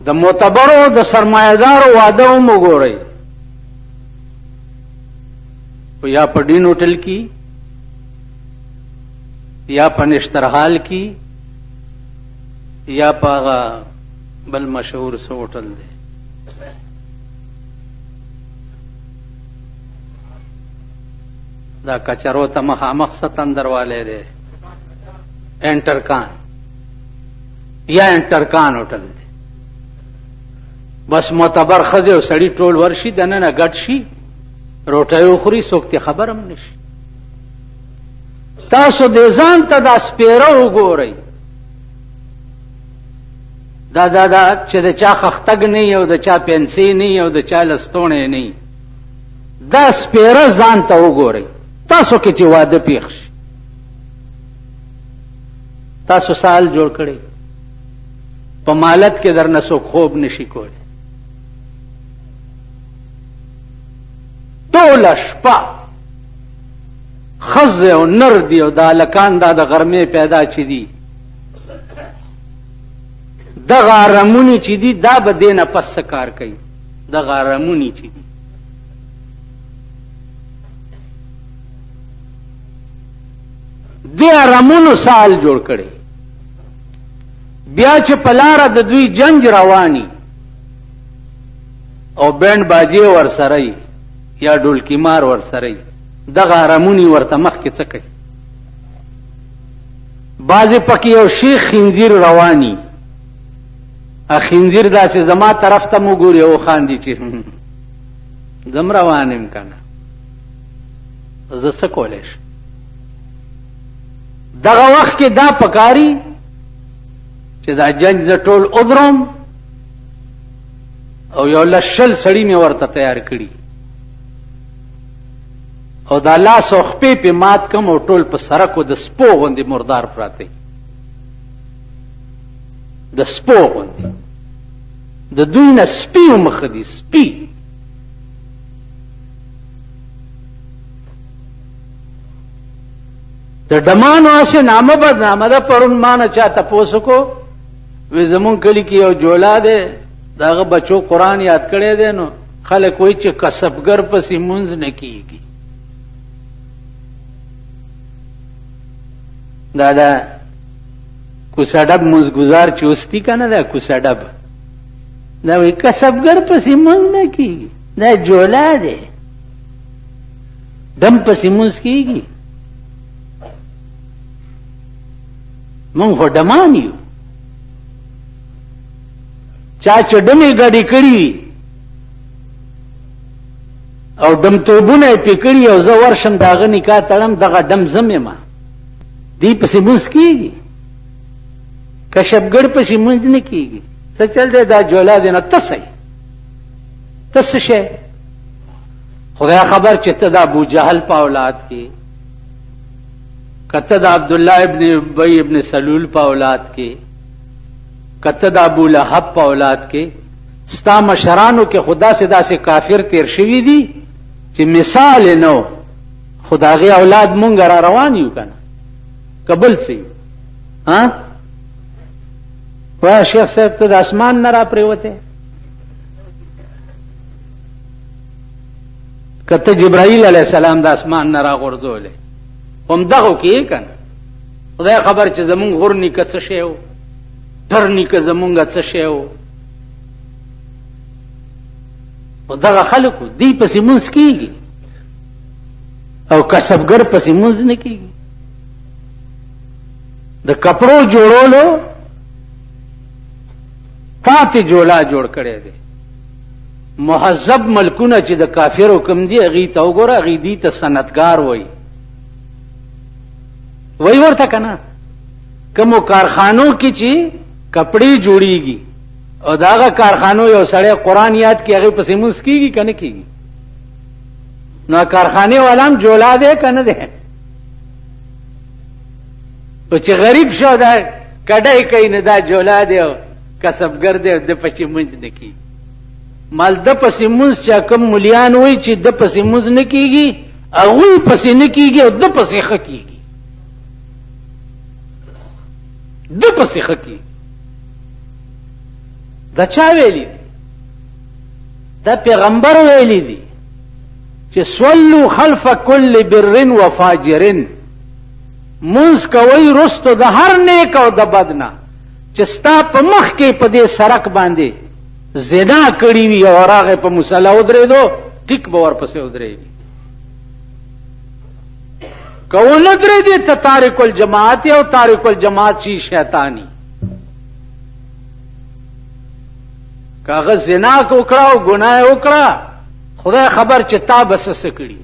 د معتبرو د سرمایه‌دارو واده هم وګورئ، یا په ډین هوټل کې یا په نشترحال کې یا په هغه بل مشهور څه هوټل دی دا کچرو ته مخامخ ستندر والے دی انټرکان یا انټرکان هوټل دی. بس معتبر ښځې او سړي ټول ورشي دننه ګډ شي روټۍ وخوري څوک ته خبر هم نشي. تاسو دې ځان ته دا سپېره وګورئ دا چې د چا خښتګ نه وي او د چا پنسۍ نه وي او د چا لستوڼی نه وي دا سپېره ځان ته وګورئ تاسو کې چې واده پېښ شي. تاسو سال جوړ کړئ په مالت کې درنه څوک خوب نشي کولی ټوله شپه ښځې او نر دي او دا هلکان دا د غرمې پیدا چې دي دغه ارمونې چې دي دا به دې نه پس څه کار کوي دغه ارمونې چې دي دې ارمونو سال جوړ کړي بیا چې په لاره د دوی جنج رواني او بینډ باجې ورسره یا ډولکی مار ورسره دغه ارمونې ورته مخکې څه کوي بعضې پکې یو شیخ خنزیر رواني خنزیر داسې زما طرف ته مو ګوري او خاندي چې زم روان یم که نه زه څه کولی شم. دغه وخت کې دا پکاري چې دا جنج زه ټول ادرم او یو لشل سړي مې ورته تیار کړي او دا لاس او خپې پې مات کم او ټول په سرکو د سپو غوندې مردار پراته د سپو غوندې د دوی نه سپي مخه دي سپي د ډمانو هسې نامه بدنامه ده. پرون ما نه چا تپوس وکړو وی زمونږ کلي کې یو جولا دی د هغه بچو قرآن یاد کړی دی نو خلک وایي چې کسبګر پسې مونځ نه کېږي. دا کوڅه ډب مزګزار چې اوستی که نه دا کوڅه ډب دا وایي کسبګر پسې مونځ نه کېږي دا جولا دی ډم پسې مونځ کېږي. مونږ خو ډمان یو چا چې ډمې ګډې کړي وي او ډمتوبونه یې پې کړي او زه ورشم د هغه نکاح تړم دغه ډم زم یم دی پسې مونځ کېږي کشبګړ پسې مونځ نه کېږي. څه چل دی دا جولا دی نه ته څه شی خدای خبر چې ته د ابوجهل په اولاد کې کته د عبدالله ابن ابی ابن سلول په اولاد کې کته د ابو لهب په اولاد کې ستا مشرانو کې خدا سے داسې کافر تیر شوي دي چې مثال نو خداغي اولاد مونږ را روان یو کنه قبل سي ها وا شیخ صاحب ته د اسمان نه را پریوته کته جبرائیل علیہ السلام د اسمان نه را غورځولې هم دغه کې کنه خدای خبر چې زمونږ غور نیکه څه شی و ټر نیکه زمونږ څه شی و او دغه خلکو دی پسې مونځ کېږي او کسبګر پسې مونځ نه کېږي. د کپړو جوړولو پاتې جولا جوړ کړی دی. مهذب ملکونه چې د کافرو کم دي هغې ته وګوره هغې دي ته صنعتګار وایي وای ورته کنه کومو کارخانو کې چې کپڑے جوړیږي او داغه کارخانو یو سړی قرآن یاد کې هغه پسې مونځ کېږي که نه کېږي نو کارخانې والام جولا دی که نه دی او چې غریب شو دا کډی کوي نه دا جولا دی او کسبګر دی د پسې مونځ نه کېږي. مال د پسې مونځ چې کوم ملیان وایي چې د پسې مونځ نه کېږي هغوی پسې نه کېږي او د پسې ښه کېږي د پسې ښه کېږي. دا چا ویلی دی؟ دا پیغمبر ویلی دی چې صلو خلف کل بر و فاجر، منز کوي رستو د هر نیک او د بدنا، چې ستا په مخ کې په دې سرک باندې زنا کړی وي او هغه په مصلی ودرېدو، ټیک به ورپسې ودرېږي. که ونه درېدې ته تارک الجماعت او تارک الجماعت شي شیطانی. که هغه زنا وکړه او ګناه وکړه، خدای خبر چې تا بس څه کړي.